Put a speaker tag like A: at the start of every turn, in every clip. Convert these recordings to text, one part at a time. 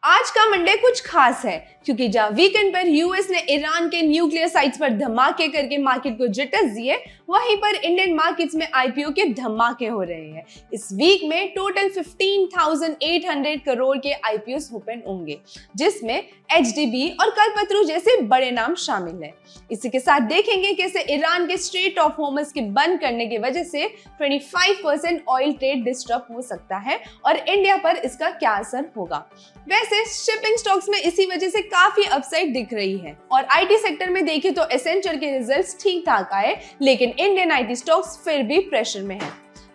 A: आज का मंडे कुछ खास है क्योंकि जहां वीकेंड पर यूएस ने ईरान के न्यूक्लियर साइट्स पर धमाके करके मार्केट को झटक दिए, वहीं पर इंडियन मार्केट्स में आईपीओ के धमाके हो रहे हैं। इस वीक में टोटल 15,800 करोड़ के आईपीओस ओपन होंगे, जिसमें एचडीबी और कल्पतरू जैसे बड़े नाम शामिल हैं। इसी के साथ देखेंगे कैसे ईरान के स्ट्रेट ऑफ होर्मुज के बंद करने की वजह से 25% ऑयल ट्रेड डिस्टर्ब हो सकता है और इंडिया पर इसका क्या असर होगा। वैसे शिपिंग स्टॉक्स में इसी वजह से काफी अपसाइड दिख रही है और आईटी सेक्टर में देखें तो एसेंचर के रिजल्ट्स ठीक ठाक आए, लेकिन इंडियन आईटी स्टॉक्स फिर भी प्रेशर में है।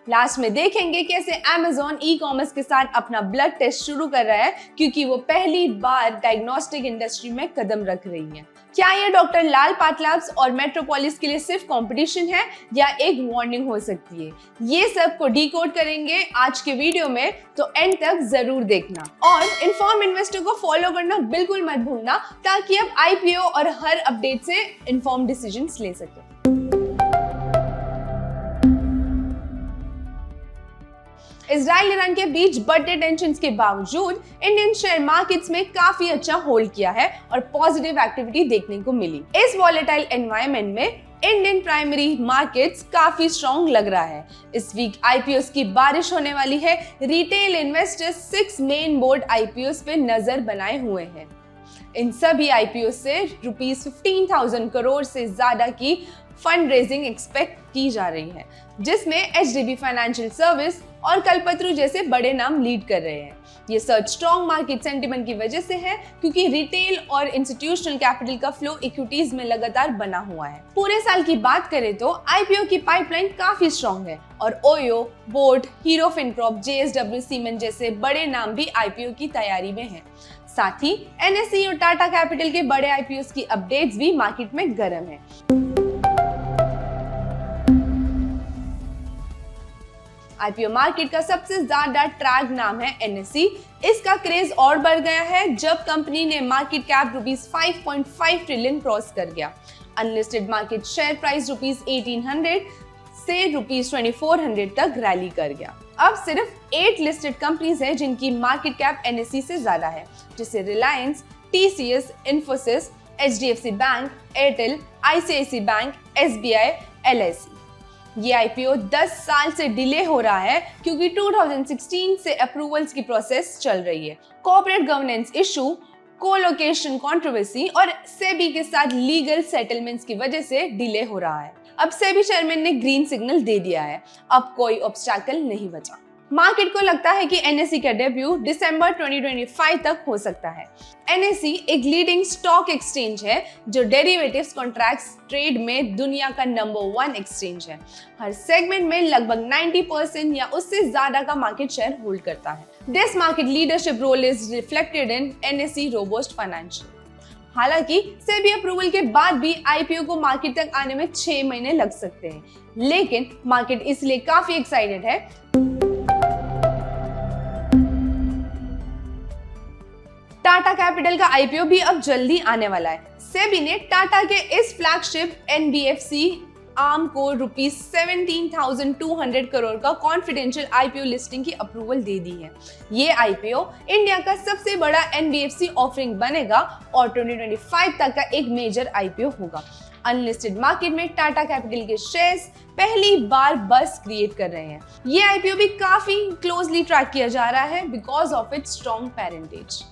A: लास्ट में देखेंगे कैसे Amazon ई कॉमर्स के साथ अपना ब्लड टेस्ट शुरू कर रहा है, क्योंकि वो पहली बार डायग्नोस्टिक इंडस्ट्री में कदम रख रही है। क्या ये डॉक्टर लाल पाथलैब्स और मेट्रोपोलिस के लिए सिर्फ कंपटीशन है या एक वार्निंग हो सकती है? ये सब को डिकोड करेंगे आज के वीडियो में, तो एंड तक जरूर देखना और इन्फॉर्म इन्वेस्टर को फॉलो करना बिल्कुल मत भूलना, ताकि आप आईपीओ और हर अपडेट से इन्फॉर्म डिसीजंस ले सके। इजराइल ईरान के बीच बढ़ते टेंशंस के बावजूद इंडियन शेयर मार्केट्स में काफी अच्छा होल्ड किया है और पॉजिटिव एक्टिविटी देखने को मिली। इस वॉलेटाइल एनवायरनमेंट में इंडियन प्राइमरी मार्केट्स काफी स्ट्रॉन्ग लग रहा है। इस वीक आईपीओस की बारिश होने वाली है। Retail investors 6 main board IPOs पे नजर बनाए हुए हैं। इन सभी आईपीओ से रुपीस 15,000 करोड़ से ज्यादा की फंड रेजिंग एक्सपेक्ट की जा रही है, जिसमें एचडीबी फाइनेंशियल सर्विस और कल्पतरू जैसे बड़े नाम लीड कर रहे हैं। ये सर्च स्ट्रॉन्ग मार्केट सेंटिमेंट की वजह से है, क्योंकि रिटेल और इंस्टीट्यूशनल कैपिटल का फ्लो इक्विटीज में लगातार बना हुआ है। पूरे साल की बात करें तो आईपीओ की पाइपलाइन काफी स्ट्रॉन्ग है और OYO, boat, hero Fincorp, JSW, cement जैसे बड़े नाम भी आईपीओ की तैयारी में हैं। साथ ही एनएसई और टाटा कैपिटल के बड़े आईपीओस की अपडेट्स भी मार्केट में गर्म है। आईपीओ मार्केट का सबसे ज्यादा ट्रैक नाम है एनएसई। इसका क्रेज और बढ़ गया है जब कंपनी ने market cap rupees 5.5 trillion cross कर गया। Unlisted market share price rupees 1800 से रुपीस 2400 तक रैली कर गया। अब सिर्फ 8 लिस्टेड कंपनीज हैं जिनकी मार्केट कैप एनएसई से ज्यादा है, जैसे Reliance, TCS, Infosys, HDFC bank, Airtel, ICICI bank, SBI, LIC. ये आईपीओ 10 साल से डिले हो रहा है क्योंकि 2016 से अप्रूवल्स की प्रोसेस चल रही है। Corporate governance issue, colocation controversy और सेबी के साथ लीगल सेटलमेंट्स की वजह से डिले हो रहा है। अब सेबी चेयरमैन ने ग्रीन सिग्नल दे दिया है, अब कोई ऑब्स्टैकल नहीं बचा। मार्केट को लगता है कि एनएसई का डेब्यू दिसंबर 2025 तक हो सकता है। एनएसई एक लीडिंग स्टॉक एक्सचेंज है जो डेरिवेटिव्स कॉन्ट्रैक्ट्स ट्रेड में दुनिया का नंबर 1 एक्सचेंज है। हर सेगमेंट में लगभग 90% या उससे ज्यादा का मार्केट शेयर होल्ड करता है। This market leadership role is reflected in NSE robust financial. हालांकि सेबी अप्रूवल के बाद भी आईपीओ को मार्केट तक आने में 6 महीने लग सकते हैं, लेकिन मार्केट इसलिए काफी एक्साइटेड है। टाटा कैपिटल का आईपीओ भी अब जल्दी आने वाला है। सेबी ने टाटा के इस फ्लैगशिप एनबीएफसी आर्म को रुपीस 17,200 करोड़ का कॉन्फिडेंशियल आईपीओ लिस्टिंग की अप्रूवल दे दी है। ये आईपीओ इंडिया का सबसे बड़ा एनबीएफसी ऑफरिंग बनेगा और 2025 तक का एक मेजर आईपीओ होगा। अनलिस्टेड मार्केट में टाटा कैपिटल के शेयर्स पहली बार बस क्रिएट कर रहे हैं। ये आईपीओ भी काफी क्लोजली ट्रैक किया जा रहा है because of its strong parentage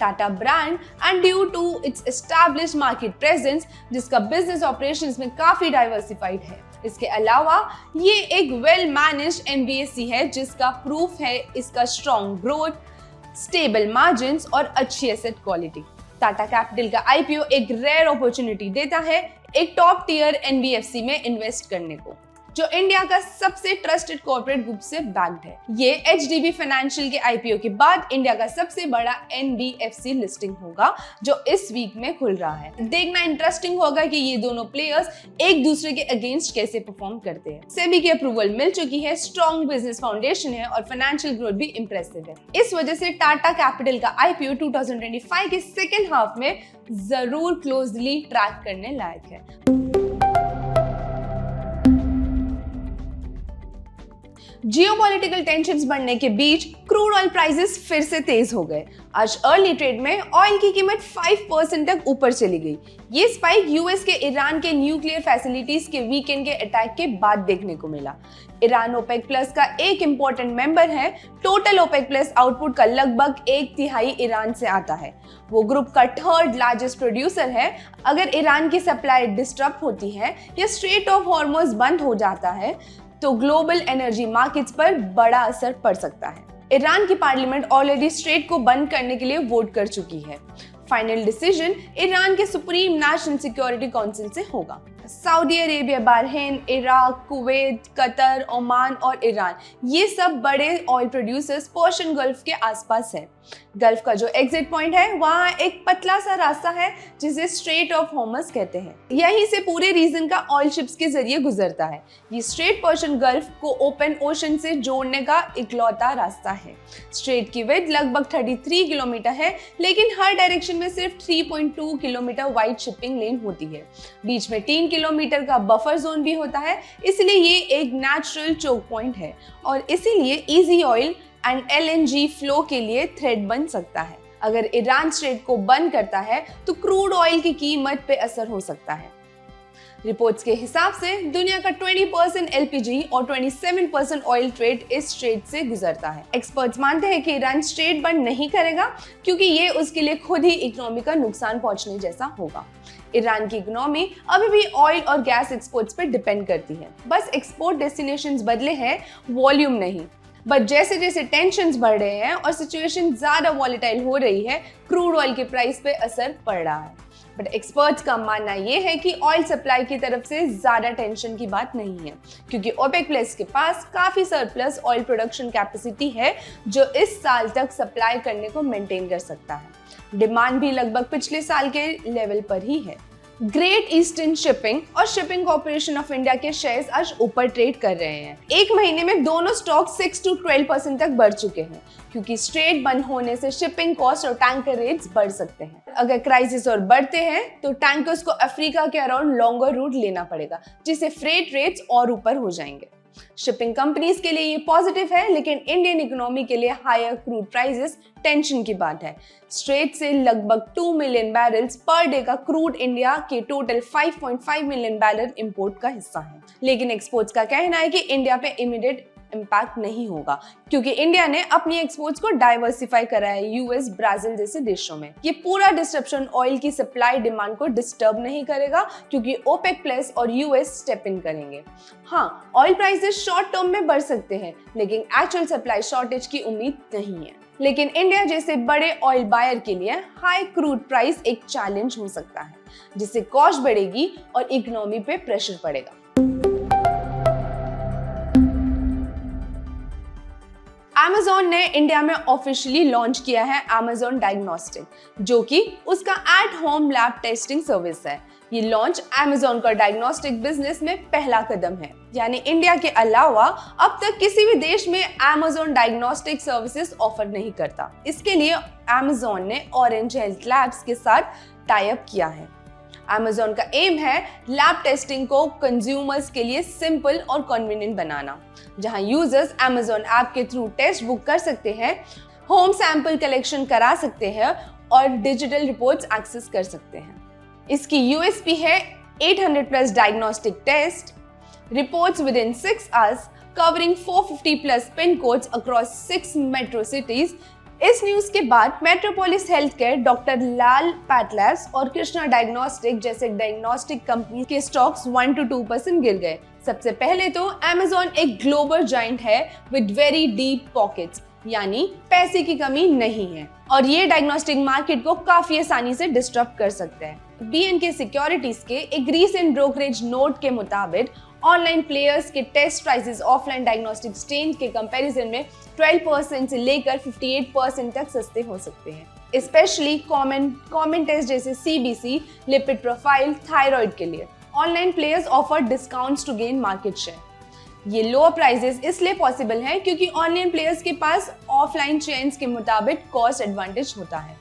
A: Tata brand and due to its established market presence, जिसका बिजनेस ऑपरेशंस में काफी डाइवर्सिफाइड है। इसके अलावा ये एक वेल मैनेज्ड एनबीएफसी है, जिसका प्रूफ है इसका स्ट्रॉन्ग ग्रोथ, स्टेबल मार्जिन्स और अच्छी एसेट क्वालिटी। टाटा कैपिटल का आईपीओ एक रेयर अपॉर्चुनिटी देता है एक टॉप टियर एनबीएफसी में इन्वेस्ट करने को, जो इंडिया का सबसे ट्रस्टेड कॉर्पोरेट ग्रुप से बैक्ड है। ये एचडीबी फाइनेंशियल के आईपीओ के बाद इंडिया का सबसे बड़ा एनबीएफसी लिस्टिंग होगा, जो इस वीक में खुल रहा है। देखना इंटरेस्टिंग होगा कि ये दोनों प्लेयर्स एक दूसरे के अगेंस्ट कैसे परफॉर्म करते हैं। सेबी की अप्रूवल मिल चुकी है, स्ट्रॉन्ग बिजनेस फाउंडेशन है और फाइनेंशियल ग्रोथ भी इंप्रेसिव है। इस वजह से टाटा कैपिटल का आईपीओ 2025 के सेकेंड हाफ में जरूर क्लोजली ट्रैक करने लायक है। जियोपॉलिटिकल टेंशन्स बढ़ने के बीच क्रूड ऑयल प्राइसेस फिर से तेज हो गए। आज अर्ली ट्रेड में ऑयल की कीमत 5% तक ऊपर चली गई। ये स्पाइक यूएस के ईरान के न्यूक्लियर फैसिलिटीज के वीकेंड के अटैक के बाद देखने को मिला। ईरान ओपेक प्लस का एक इंपॉर्टेंट मेंबर है। टोटल ओपेक प्लस आउटपुट का लगभग 1/3 ईरान से आता है। वो ग्रुप का 3rd लार्जेस्ट प्रोड्यूसर है। अगर ईरान की सप्लाई डिस्टर्ब होती है या स्ट्रेट ऑफ हॉर्मुज बंद हो जाता है तो ग्लोबल एनर्जी मार्केट्स पर बड़ा असर पड़ सकता है। ईरान की पार्लियामेंट ऑलरेडी स्ट्रेट को बंद करने के लिए वोट कर चुकी है। फाइनल डिसीजन ईरान के सुप्रीम नेशनल सिक्योरिटी काउंसिल से होगा। Saudi Arabia, Bahrain, Iraq, Kuwait, Qatar, Oman और ईरान, ये सब बड़े ऑयल प्रोड्यूसर्स पर्शियन गल्फ के आसपास है। गल्फ का जो एग्जिट पॉइंट है वहाँ एक पतला सा रास्ता है जिसे स्ट्रेट ऑफ हॉर्मज कहते हैं। यहीं से पूरे रीजन का ऑयल शिप्स के जरिए गुजरता है। ये स्ट्रेट पर्शियन गल्फ को ओपन ओशन से जोड़ने का इकलौता रास्ता है। स्ट्रेट की विड्थ लगभग 33 किलोमीटर है, लेकिन हर डायरेक्शन में सिर्फ 3.2 किलोमीटर वाइड शिपिंग लेन होती है। बीच में 3 किलोमीटर का बफर जोन भी होता है, इसलिए ये एक नेचुरल चोक पॉइंट है और इसीलिए easy oil and LNG flow के लिए थ्रेड बन सकता है। अगर ईरान स्ट्रेट को बंद करता है तो क्रूड ऑयल की कीमत पे असर हो सकता है। रिपोर्ट्स के हिसाब से दुनिया का 20% LPG और 27% ऑयल ट्रेड इस स्ट्रेट से गुजरता है। एक्सपर्ट्स मानते हैं कि ईरान स्ट्रेट बंद नहीं करेगा क्योंकि ये उसके लिए खुद ही इकोनॉमी का नुकसान पहुंचने जैसा होगा। ईरान की इकोनॉमी अभी भी ऑयल और गैस एक्सपोर्ट्स पर डिपेंड करती है। बस एक्सपोर्ट डेस्टिनेशंस बदले हैं, वॉल्यूम नहीं। बट जैसे जैसे टेंशन्स बढ़ रहे हैं और सिचुएशन ज्यादा वॉलेटाइल हो रही है, क्रूड ऑयल के प्राइस पे असर पड़ रहा है। बट एक्सपर्ट्स का मानना ये है कि ऑयल सप्लाई की तरफ से ज्यादा टेंशन की बात नहीं है, क्योंकि ओपेक प्लस के पास काफी सरप्लस ऑयल प्रोडक्शन कैपेसिटी है जो इस साल तक सप्लाई करने को मेंटेन कर सकता है। डिमांड भी लगभग पिछले साल के लेवल पर ही है। ग्रेट ईस्टर्न शिपिंग और शिपिंग कॉर्पोरेशन ऑफ इंडिया के शेयर्स आज ऊपर ट्रेड कर रहे हैं। एक महीने में दोनों स्टॉक 6 to 12% तक बढ़ चुके हैं, क्योंकि स्ट्रेट बंद होने से शिपिंग कॉस्ट और टैंकर रेट्स बढ़ सकते हैं। अगर क्राइसिस और बढ़ते हैं तो टैंकर्स को अफ्रीका के अराउंड लॉन्गर रूट लेना पड़ेगा, जिससे फ्रेट रेट्स और ऊपर हो जाएंगे। शिपिंग कंपनीज के लिए ये पॉजिटिव है, लेकिन इंडियन इकोनॉमी के लिए हायर क्रूड प्राइसेस टेंशन की बात है। स्ट्रेट से लगभग 2 मिलियन बैरल्स पर डे का क्रूड इंडिया के टोटल 5.5 मिलियन बैरल इंपोर्ट का हिस्सा है। लेकिन एक्सपोर्ट्स का कहना है कि इंडिया पे इमीडिएट इम्पैक्ट नहीं होगा, क्योंकि इंडिया ने अपनी एक्सपोर्ट्स को डाइवर्सिफाई करा है यूएस, ब्राजील जैसे देशों में। ये पूरा डिस्ट्रप्शन ऑयल की सप्लाई डिमांड को डिस्टर्ब नहीं करेगा, क्योंकि ओपेक प्लस और यूएस स्टेप इन करेंगे। हाँ, ऑयल प्राइसेस शॉर्ट टर्म में बढ़ सकते हैं, लेकिन एक्चुअल सप्लाई शॉर्टेज की उम्मीद नहीं है। लेकिन इंडिया जैसे बड़े ऑयल बायर के लिए हाई क्रूड प्राइस एक चैलेंज हो सकता है, जिससे कॉस्ट बढ़ेगी और इकोनॉमी पे प्रेशर पड़ेगा। Amazon ने इंडिया में ऑफिशियली लॉन्च किया है Amazon डायग्नोस्टिक, जो कि उसका at home lab testing service है। ये लॉन्च Amazon का डायग्नोस्टिक बिजनेस में पहला कदम है, यानी इंडिया के अलावा अब तक किसी भी देश में Amazon डायग्नोस्टिक सर्विसेज ऑफर नहीं करता। इसके लिए Amazon ने ऑरेंज हेल्थ लैब्स के साथ टाई अप किया है। Amazon का एम है लैब टेस्टिंग को कंज्यूमर्स के लिए सिंपल और कन्वीनियंट बनाना, जहां यूजर्स Amazon ऐप के थ्रू टेस्ट बुक कर सकते हैं, होम सैंपल कलेक्शन करा सकते हैं और डिजिटल रिपोर्ट्स एक्सेस कर सकते हैं। इसकी यूएसपी है 800+ diagnostic test, reports within 6 hours, covering 450+ pin codes across 6 metro cities. इस न्यूज के बाद Metropolis health care, doctor Lal pathlabs और कृष्णा डायग्नोस्टिक जैसे डायग्नोस्टिक कंपनी के स्टॉक्स 1 to 2% गिर गए। सबसे पहले तो Amazon एक ग्लोबल जाइंट है विद वेरी डीप पॉकेट्स, यानी पैसे की कमी नहीं है और ये डायग्नोस्टिक मार्केट को काफी आसानी से डिस्टर्ब कर सकते हैं। BNK सिक्योरिटीज के एक रीसेंट ब्रोकरेज नोट के मुताबिक ऑनलाइन प्लेयर्स के test prices offline diagnostic chain के कंपैरिजन में 12% से लेकर 58% तक सस्ते हो सकते हैं। स्पेशली कॉमन टेस्ट जैसे CBC, लिपिड प्रोफाइल, थायराइड के लिए online players offer discounts to gain market share. ये लोअर प्राइसेस इसलिए पॉसिबल है क्योंकि ऑनलाइन प्लेयर्स के पास ऑफलाइन चेन्स के मुताबिक कॉस्ट एडवांटेज होता है।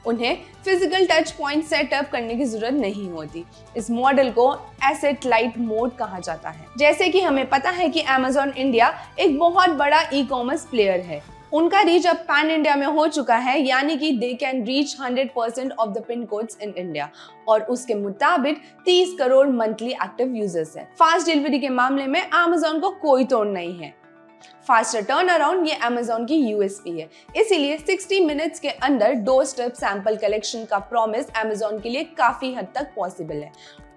A: उन्हें फिजिकल टच पॉइंट सेटअप करने की जरूरत नहीं होती। इस मॉडल को एसेट लाइट मोड कहा जाता है। जैसे कि हमें पता है कि Amazon इंडिया एक बहुत बड़ा ई-कॉमर्स प्लेयर है। उनका रीच अब पैन इंडिया में हो चुका है, यानी कि they can reach 100% of the pin codes in India और उसके मुताबिक 30 करोड़ मंथली एक्टिव यूजर्स हैं। फास्ट डिलीवरी के मामले में Amazon को कोई तोड़ नहीं है। फास्टर टर्न अराउंड ये Amazon की यूएसपी है, इसीलिए 60 मिनट्स के अंदर डोर स्टेप सैंपल कलेक्शन का प्रॉमिस Amazon के लिए काफी हद तक पॉसिबल है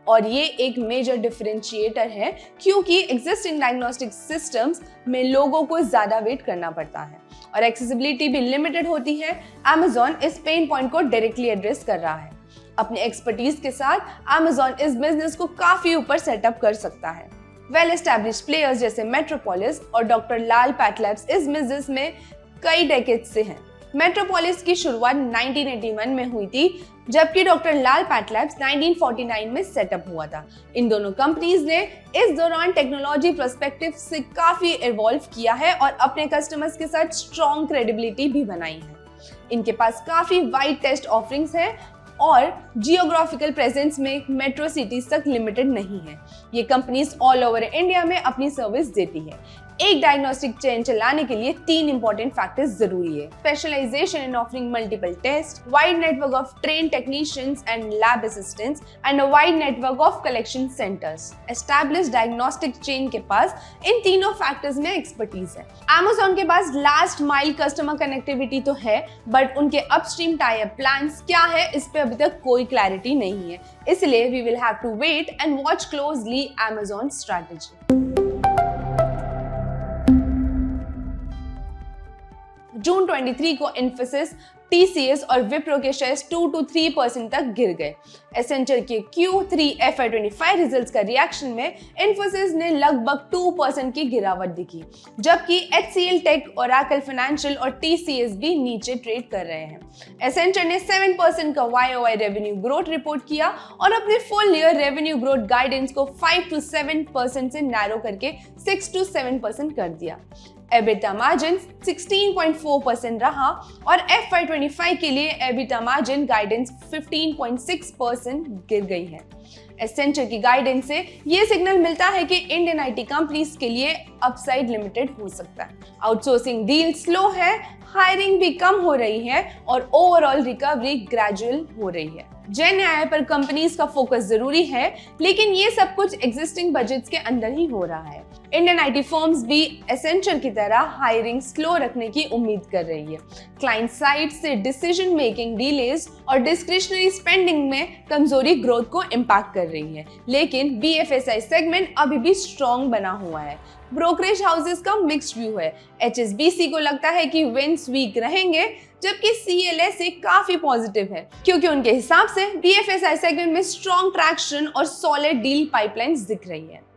A: और ये एक मेजर डिफरेंशिएटर है क्योंकि एग्जिस्टिंग डायग्नोस्टिक सिस्टम्स में लोगों को ज्यादा वेट करना पड़ता है और एक्सेसिबिलिटी भी लिमिटेड होती है। Amazon इस पेन पॉइंट को डायरेक्टली एड्रेस कर रहा है। अपने एक्सपर्टीज के साथ Amazon इस बिजनेस को काफी ऊपर सेटअप कर सकता है। वेल एस्टैब्लिश्ड प्लेयर्स जैसे मेट्रोपोलिस और डॉक्टर लाल पैथ लैब्स इस बिजनेस में कई डेकेड्स से हैं। मेट्रोपोलिस की शुरुआत 1981 में हुई थी, जबकि डॉक्टर लाल पैथ लैब्स 1949 में सेटअप हुआ था। इन दोनों कंपनीज ने इस दौरान टेक्नोलॉजी पर्सपेक्टिव से काफी इवॉल्व किया है और अपने कस्टमर्स के साथ स्ट्रॉन्ग क्रेडिबिलिटी भी बनाई है। इनके पास काफी वाइड टेस्ट ऑफरिंग्स हैं और जियोग्राफिकल प्रेजेंस में मेट्रो सिटीज तक लिमिटेड नहीं है। ये कंपनीज ऑल ओवर इंडिया में अपनी सर्विस देती है। एक डायग्नोस्टिक चेन चलाने के लिए 3 इंपॉर्टेंट फैक्टर्स जरूरी है: specialisation in offering multiple test, wide network of train technicians and lab assistants and a wide network of collection centres. Established diagnostic chain के पास इन तीनों फैक्टर्स में एक्सपर्टीज है। Amazon के पास लास्ट माइल कस्टमर कनेक्टिविटी तो है, बट उनके upstream tie up plans क्या है इस पे अभी तक कोई क्लैरिटी नहीं है, इसलिए we will have to wait and watch closely Amazon strategy. जून 23 को इन्फोसिस, TCS और विप्रो के शेयर्स 2 to 3% तक गिर गए। एसेंचर के Q3 FY25 रिजल्ट्स का रिएक्शन में इन्फोसिस ने लगभग 2% की गिरावट दिखी, जबकि HCL टेक, ओरेकल फाइनेंशियल और TCS भी नीचे ट्रेड कर रहे हैं। एसेंचर ने 7% का YOY रेवेन्यू ग्रोथ रिपोर्ट किया और अपने full year revenue growth guidance को 5 to 7% से नैरो करके 6 to 7% कर दिया। EBITDA मार्जिन 16.4% रहा और FY25 के लिए EBITDA मार्जिन गाइडेंस 15.6% गिर गई है। एसेंचर की गाइडेंस से ये सिग्नल मिलता है कि इंडियन IT कंपनीज के लिए अपसाइड लिमिटेड हो सकता है। आउटसोर्सिंग डील स्लो है, हायरिंग भी कम हो रही है और ओवरऑल रिकवरी ग्रेजुअल हो रही है। जेन AI पर कंपनीज का फोकस जरूरी है, लेकिन ये सब कुछ एग्जिस्टिंग बजट्स के अंदर ही हो रहा है। इंडियन IT फर्म्स भी एसेंचर की तरह हायरिंग स्लो रखने की उम्मीद कर रही है। क्लाइंट साइड से डिसीजन मेकिंग डिलेज और डिस्क्रिशनरी स्पेंडिंग में कमजोरी ग्रोथ को इम्पैक्ट कर रही है, लेकिन BFSI सेगमेंट अभी भी स्ट्रॉन्ग बना हुआ है। ब्रोकरेज हाउसेस का मिक्स्ड व्यू है। HSBC को लगता है कि विंस वीक रहेंगे, जबकि CLSA काफी पॉजिटिव है क्योंकि उनके हिसाब से BFSI सेगमेंट में स्ट्रॉन्ग ट्रैक्शन और सॉलिड डील पाइपलाइंस दिख रही है।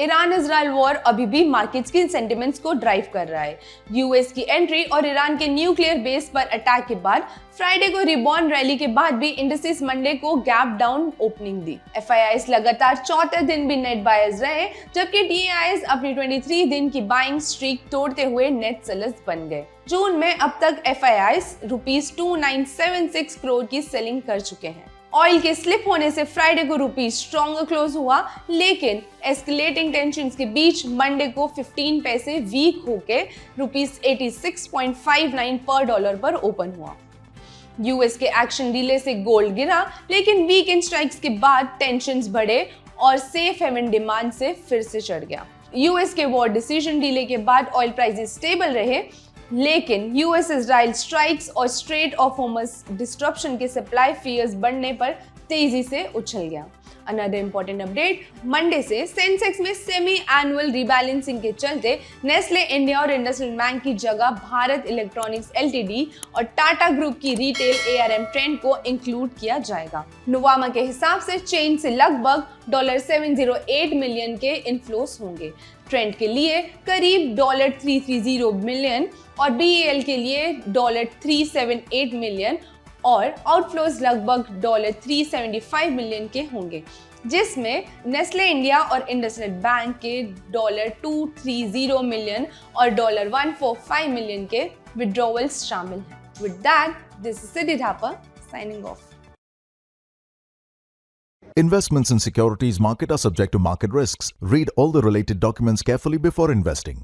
A: ईरान इजराइल वॉर अभी भी मार्केट्स की सेंटिमेंट्स को ड्राइव कर रहा है। यूएस की एंट्री और ईरान के न्यूक्लियर बेस पर अटैक के बाद फ्राइडे को रिबॉन्ड रैली के बाद भी इंडिसेस मंडे को गैप डाउन ओपनिंग दी। FIIs लगातार चौथे दिन भी नेट बायर्स रहे, जबकि DIs अपनी 23 दिन की बाइंग स्ट्रीक तोड़ते हुए नेट सेलर्स बन गए। जून में अब तक FIIs ₹2976 करोड़ की सेलिंग कर चुके हैं। ऑयल के स्लिप होने से फ्राइडे को रुपी स्ट्रॉन्गर क्लोज हुआ, लेकिन एस्केलेटिंग टेंशंस के बीच मंडे को 15 पैसे वीक होके ₹86.59 पर डॉलर पर ओपन हुआ। यूएस के एक्शन डिले से गोल्ड गिरा, लेकिन वीकेंड स्ट्राइक्स के बाद टेंशंस बढ़े और सेफ हेवन डिमांड से फिर से चढ़ गया। यूएस के वॉर डिसीजन डिले के बाद ऑयल प्राइसेस स्टेबल रहे, लेकिन यूएस इजराइल स्ट्राइक्स और स्ट्रेट ऑफ होर्मुज डिस्ट्रप्शन के सप्लाई फियर्स बढ़ने पर तेजी से उछल गया। अनदर इंपॉर्टेंट अपडेट, मंडे से सेंसेक्स में सेमी एनुअल रिबैलेंसिंग के चलते नेस्ले इंडिया और इंडसइंड बैंक की जगह भारत इलेक्ट्रॉनिक्स LTD और टाटा ग्रुप की रिटेल ARM ट्रेंड को इंक्लूड किया जाएगा। नुवामा के हिसाब से चेन से लगभग $708 मिलियन के इनफ्लोस होंगे। ट्रेंड के लिए करीब $330 मिलियन और BEL के लिए $378 मिलियन और आउटफ्लोज लगभग $375 मिलियन के होंगे। जिसमें नेस्ले इंडिया और इंडसइंड बैंक के $230 मिलियन और $145 मिलियन के विड्रॉवल्स शामिल हैं। With that, this is Siddhi Thapa signing off.
B: Investments in securities market are subject to market risks. Read all the related documents carefully before investing.